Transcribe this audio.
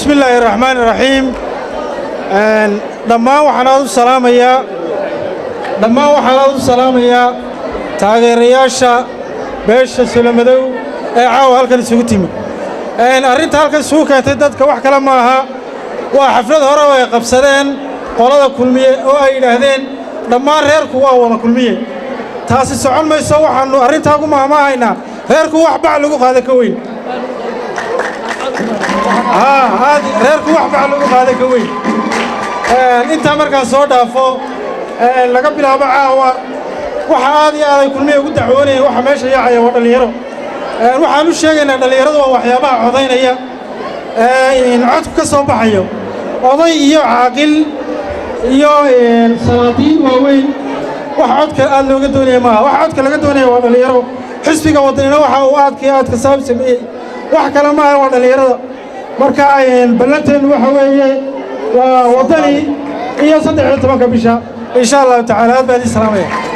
بسم الله الرحمن الرحيم دمان waxaan u salaamayaa taageerayaasha beesha Sulaamadow ee caawa halkan isugu timid arrinta halkan isugu keentay dadka wax kale ma aha waa xaflad hore oo ay qabsadeen qolada kulmiye oo ay yiraahdeen dhammaan reerku waa wada kulmiye taasi socon mayso waxaanu arrinta ugu maahmaahaynaa reerku wax bac lagu qaada ka weyn reerku wax bac lagu qaada ka weyn inta markaa soo dhaafo laga bilaabo caawa waxa aad iyo aad ay kulmiye ugu dacwoonayeen waxa meesha yaacaya waa dhalinyaro waxaan u sheegaynaa dhalinyaradu waa waxyaabaha codaynaya in codku ka soo baxayo oday iyo caaqil iyo salaadiin waaweyn wax codka aad looga doonaya maaha wax codka laga doonaya waa dhalinyaro xisbiga wadanina waxa uu aadka sabab sameeyey wax kale maaha waa dhalinyarada marka ballanteenu waxa weeye waa wadani iyo 13 bisha إن شاء الله تعالى. هذا السلام عليكم.